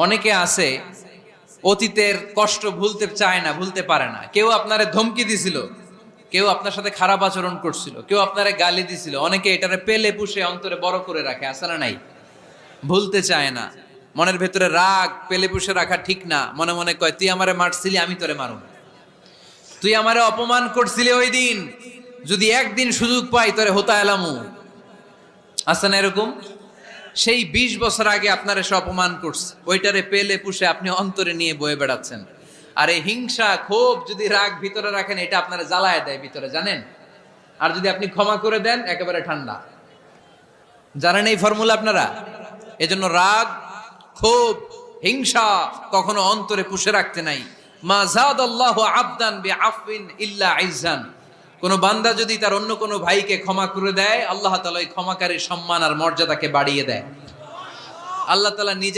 অনেকে আছে অতীতের কষ্ট ভুলতে চায় না, ভুলতে পারে না। কেউ আপনারে ধমকি দিছিল, কেউ আপনার সাথে খারাপ আচরণ করছিল, কেউ আপনারে গালি দিছিল, অনেকে এটারে পেলে পুষে অন্তরে বড় করে রাখে, আছে না নাই? ভুলতে চায় না। মনের ভেতরে রাগ পেলে পুষে রাখা ঠিক না। মনে মনে কয়, তুই আমারে মারছিলি, আমি তোরে মারুম। তুই আমারে অপমান করছিলি ওই দিন, যদি একদিন সুযোগ পাই তোরে হোতা এলামু। আছে না এরকম? সেই 20 বছর আগে আপনার এসে অপমান করছে, ওইটারে পেলে পুষে আপনি অন্তরে নিয়ে বয়ে বেড়াচ্ছেন। আর এই হিংসা ক্ষোভ যদি রাগ ভিতরে রাখেন, এটা আপনারা জ্বালায় দেয় ভিতরে, জানেন? আর যদি আপনি ক্ষমা করে দেন, একেবারে ঠান্ডা। জানেন এই ফর্মুলা আপনারা? এজন্য রাগ, ক্ষোভ, হিংসা কখনো অন্তরে পুষে রাখতে নাই। মা যাদাল্লাহু আবদান বিআফওয়িন ইল্লা ইজ্জান। কোন বান্দা যদি তার অন্য কোন ভাইকে ক্ষমা করে দেয়, আল্লাহ তাআলা ওই ক্ষমাকারীর সম্মান আর মর্যাদাকে বাড়িয়ে দেয়। আল্লাহ তাআলা নিজে